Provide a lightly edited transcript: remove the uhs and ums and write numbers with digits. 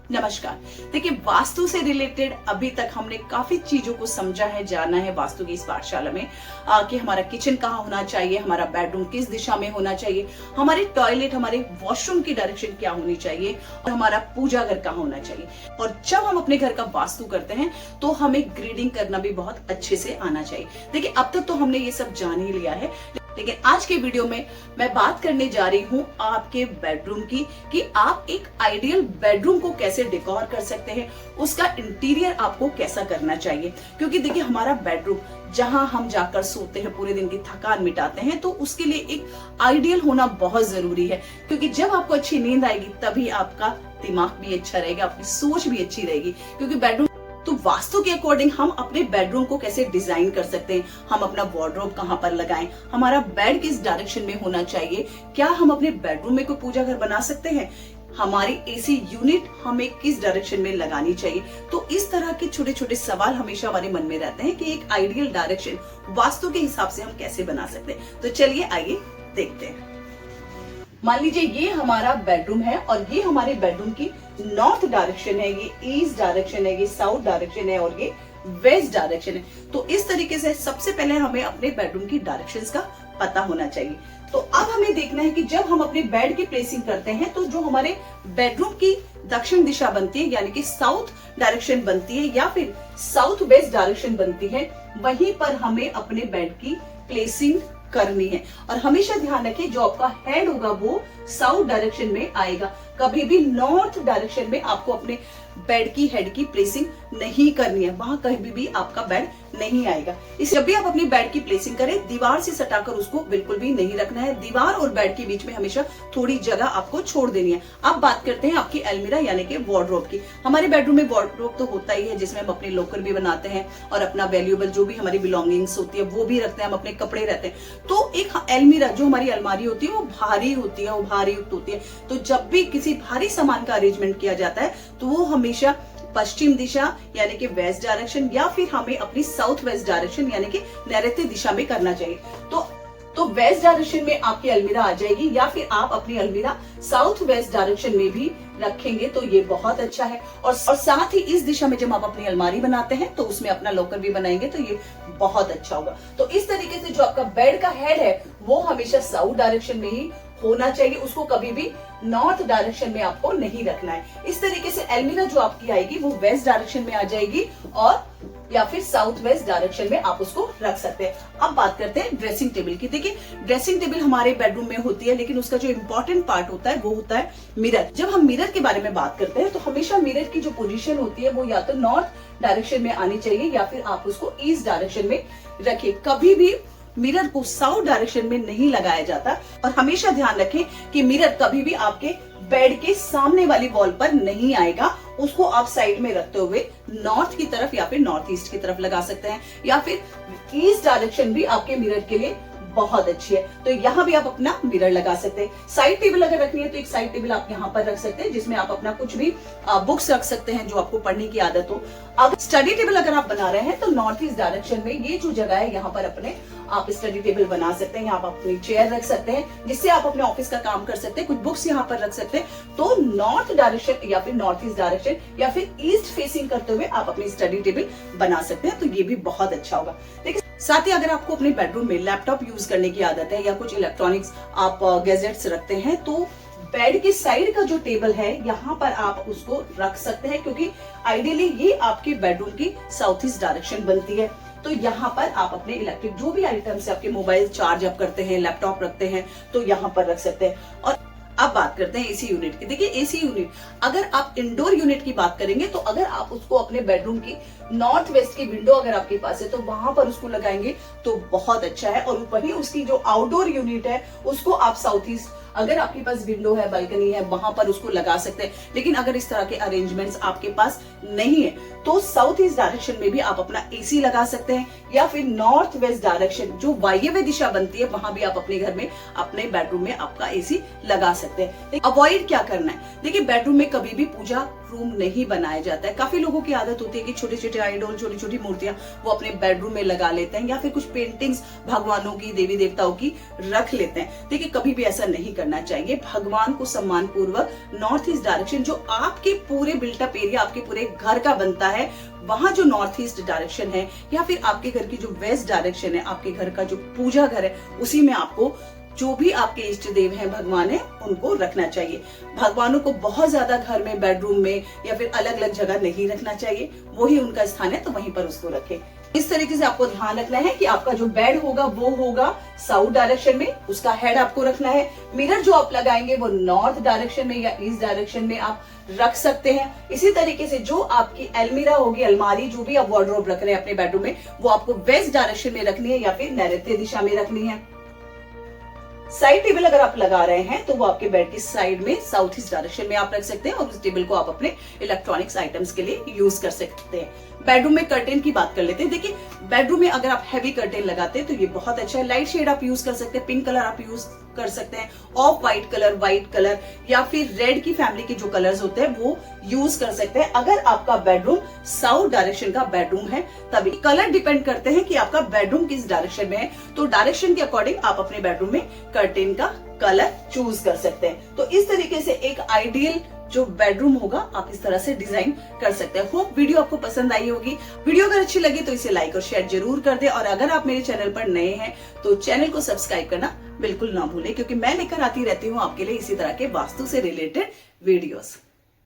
नमस्कार। देखिए, वास्तु से रिलेटेड अभी तक हमने काफी चीजों को समझा है, जाना है वास्तु की इस पाठशाला में कि हमारा किचन कहाँ होना चाहिए, हमारा बेडरूम किस दिशा में होना चाहिए, हमारे टॉयलेट, हमारे वॉशरूम की डायरेक्शन क्या होनी चाहिए और हमारा पूजा घर कहाँ होना चाहिए। और जब हम अपने घर का वास्तु करते हैं तो हमें ग्रीडिंग करना भी बहुत अच्छे से आना चाहिए। देखिए, अब तक तो हमने ये सब जान ही लिया है, लेकिन आज के वीडियो में मैं बात करने जा रही हूँ आपके बेडरूम की कि आप एक आइडियल बेडरूम को कैसे डेकोर कर सकते हैं, उसका इंटीरियर आपको कैसा करना चाहिए। क्योंकि देखिए, हमारा बेडरूम जहां हम जाकर सोते हैं, पूरे दिन की थकान मिटाते हैं, तो उसके लिए एक आइडियल होना बहुत जरूरी है। क्योंकि जब आपको अच्छी नींद आएगी तभी आपका दिमाग भी अच्छा रहेगा, आपकी सोच भी अच्छी रहेगी। क्योंकि बेडरूम तो वास्तु के अकॉर्डिंग हम अपने बेडरूम को कैसे डिजाइन कर सकते हैं, हम अपना वार्डरोब कहाँ पर लगाएं, हमारा बेड किस डायरेक्शन में होना चाहिए, क्या हम अपने बेडरूम में कोई पूजा घर बना सकते हैं, हमारी एसी यूनिट हमें किस डायरेक्शन में लगानी चाहिए। तो इस तरह के छोटे छोटे सवाल हमेशा हमारे मन में रहते हैं कि एक आइडियल डायरेक्शन वास्तु के हिसाब से हम कैसे बना सकते हैं। तो चलिए आइए देखते हैं। मान लीजिए ये हमारा बेडरूम है और ये हमारे बेडरूम की नॉर्थ डायरेक्शन है, ये ईस्ट डायरेक्शन है, ये साउथ डायरेक्शन है और ये वेस्ट डायरेक्शन है। तो इस तरीके से सबसे पहले हमें अपने बेडरूम की डायरेक्शंस का पता होना चाहिए। तो अब हमें देखना है कि जब हम अपने बेड की प्लेसिंग करते हैं तो जो हमारे बेडरूम की दक्षिण दिशा बनती है, यानी कि साउथ डायरेक्शन बनती है या फिर साउथ वेस्ट डायरेक्शन बनती है, वहीं पर हमें अपने बेड की प्लेसिंग करनी है। और हमेशा ध्यान रखें, जो आपका हेड होगा वो साउथ डायरेक्शन में आएगा। कभी भी नॉर्थ डायरेक्शन में आपको अपने बेड की हेड की प्लेसिंग नहीं करनी है, वहां कभी भी आपका बेड नहीं आएगा। इस जब भी आप अपनी बेड की प्लेसिंग करें, दीवार से सटाकर उसको बिल्कुल भी नहीं रखना है। दीवार और बेड के बीच में हमेशा थोड़ी जगह आपको छोड़ देनी है। अब बात करते हैं आपकी अलमीरा यानी कि वार्डरोब की। हमारे बेडरूम में वार्डरोब तो होता ही है, जिसमें हम अपने लॉकर भी बनाते हैं और अपना वैल्यूएबल जो भी हमारी बिलोंगिंग्स होती है वो भी रखते हैं, हम अपने कपड़े रहते हैं। तो एक अलमीरा जो हमारी अलमारी होती है वो भारी होती है, वो भारी युक्त होती है। तो जब भी किसी भारी सामान का अरेंजमेंट किया जाता है तो वो हमेशा पश्चिम दिशा यानी कि वेस्ट डायरेक्शन या फिर हमें अपनी साउथ वेस्ट डायरेक्शन यानी कि नैऋत्य दिशा में करना चाहिए। तो वेस्ट डायरेक्शन में आपकी अलमीरा आ जाएगी, या फिर आप अपनी अलमीरा साउथ वेस्ट डायरेक्शन में भी रखेंगे तो ये बहुत अच्छा है। और साथ ही इस दिशा में जब आप अपनी अलमारी बनाते हैं तो उसमें अपना लॉकर भी बनाएंगे तो ये बहुत अच्छा होगा। तो इस तरीके से जो आपका बेड का हेड है वो हमेशा साउथ डायरेक्शन में ही होना चाहिए, उसको कभी भी नॉर्थ डायरेक्शन में आपको नहीं रखना है। इस तरीके से अलमीरा जो आपकी आएगी वो वेस्ट डायरेक्शन में आ जाएगी और या फिर साउथ वेस्ट डायरेक्शन में आप उसको रख सकते हैं। अब बात करते हैं ड्रेसिंग टेबल की। देखिए, ड्रेसिंग टेबल हमारे बेडरूम में होती है, लेकिन उसका जो इंपॉर्टेंट पार्ट होता है वो होता है मिरर। जब हम मिरर के बारे में बात करते हैं तो हमेशा मिरर की जो पोजीशन होती है वो या तो नॉर्थ डायरेक्शन में आनी चाहिए या फिर आप उसको ईस्ट डायरेक्शन में रखिए। कभी भी मिरर को साउथ डायरेक्शन में नहीं लगाया जाता। और हमेशा ध्यान रखें कि मिरर कभी भी आपके बेड के सामने वाली वॉल पर नहीं आएगा, उसको आप साइड में रखते हुए नॉर्थ की तरफ या फिर नॉर्थ ईस्ट की तरफ लगा सकते हैं, या फिर ईस्ट डायरेक्शन भी आपके मिरर के लिए बहुत अच्छी है। तो यहाँ भी आप अपना मिरर लगा सकते हैं। साइड टेबल अगर रखनी है तो एक साइड टेबल आप यहाँ पर रख सकते हैं, जिसमें आप अपना कुछ भी बुक्स रख सकते हैं जो आपको पढ़ने की आदत हो। अब स्टडी टेबल अगर आप बना रहे हैं तो नॉर्थ ईस्ट डायरेक्शन में ये जो जगह है यहाँ पर अपने आप स्टडी टेबल बना सकते हैं। यहाँ आप अपनी चेयर रख सकते हैं जिससे आप अपने ऑफिस का काम कर सकते हैं, कुछ बुक्स यहाँ पर रख सकते हैं। तो नॉर्थ डायरेक्शन या फिर नॉर्थ ईस्ट डायरेक्शन या फिर ईस्ट फेसिंग करते हुए आप अपनी स्टडी टेबल बना सकते हैं, तो ये भी बहुत अच्छा होगा। देखिए, साथ ही अगर आपको अपने बेडरूम में लैपटॉप यूज करने की आदत है या कुछ इलेक्ट्रॉनिक्स आप गैजेट्स रखते हैं तो बेड के साइड का जो टेबल है यहाँ पर आप उसको रख सकते हैं, क्योंकि आइडियली ये आपके बेडरूम की साउथ ईस्ट डायरेक्शन बनती है। तो यहाँ पर आप अपने इलेक्ट्रिक जो भी आइटम्स है, आपके मोबाइल चार्ज आप करते हैं, लैपटॉप रखते हैं, तो यहाँ पर रख सकते हैं। और अब बात करते हैं एसी यूनिट की। देखिए, एसी यूनिट अगर आप इंडोर यूनिट की बात करेंगे तो अगर आप उसको अपने बेडरूम की नॉर्थ वेस्ट की विंडो अगर आपके पास है तो वहां पर उसको लगाएंगे तो बहुत अच्छा है। और वहीं उसकी जो आउटडोर यूनिट है उसको आप साउथ ईस्ट, अगर आपके पास विंडो है, बालकनी है, वहां पर उसको लगा सकते हैं। लेकिन अगर इस तरह के अरेंजमेंट्स आपके पास नहीं है तो साउथ ईस्ट डायरेक्शन में भी आप अपना एसी लगा सकते हैं, या फिर नॉर्थ वेस्ट डायरेक्शन जो वायव्य दिशा बनती है वहां भी आप अपने घर में, अपने बेडरूम में आपका एसी लगा सकते हैं। सकते हैं। अवॉइड क्या करना है, देखिए बेडरूम में कभी भी पूजा रूम नहीं बनाया जाता है। काफी लोगों की आदत होती है कि छोटे छोटे आइडल, छोटी छोटी मूर्तियां वो अपने बेडरूम में लगा लेते हैं या फिर कुछ पेंटिंग्स भगवानों की, देवी देवताओं की रख लेते हैं। देखिए कभी भी ऐसा नहीं करना चाहिए। भगवान को सम्मान पूर्वक नॉर्थ ईस्ट डायरेक्शन, जो आपके पूरे बिल्टअप एरिया, आपके पूरे घर का बनता है, वहां जो नॉर्थ ईस्ट डायरेक्शन है या फिर आपके घर की जो वेस्ट डायरेक्शन है, आपके घर का जो पूजा घर है, उसी में आपको जो भी आपके इष्ट देव हैं, भगवान है, उनको रखना चाहिए। भगवानों को बहुत ज्यादा घर में, बेडरूम में या फिर अलग अलग जगह नहीं रखना चाहिए। वही उनका स्थान है तो वहीं पर उसको रखें। इस तरीके से आपको ध्यान रखना है कि आपका जो बेड होगा वो होगा साउथ डायरेक्शन में, उसका हेड आपको रखना है। मिरर जो आप लगाएंगे वो नॉर्थ डायरेक्शन में या ईस्ट डायरेक्शन में आप रख सकते हैं। इसी तरीके से जो आपकी अलमीरा होगी, अलमारी, जो भी आप वार्डरोब रख रहे हैं अपने बेडरूम में, वो आपको वेस्ट डायरेक्शन में रखनी है या फिर नैऋत्य दिशा में रखनी है। साइड टेबल अगर आप लगा रहे हैं तो वो आपके बेड की साइड में साउथ ईस्ट डायरेक्शन में आप रख सकते हैं और उस टेबल को आप अपने इलेक्ट्रॉनिक्स आइटम्स के लिए यूज कर सकते हैं। बेडरूम में कर्टेन की बात कर लेते हैं। देखिए बेडरूम में अगर आप हैवी कर्टेन लगाते हैं तो ये बहुत अच्छा है। लाइट शेड आप यूज कर सकते हैं, पिंक कलर आप यूज कर सकते हैं, of white colour, white colour या फिर रेड की फैमिली के जो कलर्स होते हैं वो यूज कर सकते हैं। अगर आपका बेडरूम साउथ डायरेक्शन का बेडरूम है तभी कलर डिपेंड करते हैं कि आपका बेडरूम किस डायरेक्शन में है, तो डायरेक्शन के अकॉर्डिंग आप अपने बेडरूम में कर्टेन का कलर चूज कर सकते हैं। तो इस तरीके से एक आइडियल जो बेडरूम होगा आप इस तरह से डिजाइन कर सकते हैं। होप वीडियो आपको पसंद आई होगी। वीडियो अगर अच्छी लगी तो इसे लाइक और शेयर जरूर कर दे और अगर आप मेरे चैनल पर नए हैं तो चैनल को सब्सक्राइब करना बिल्कुल ना भूलें, क्योंकि मैं लेकर आती रहती हूँ आपके लिए इसी तरह के वास्तु से रिलेटेड वीडियोस।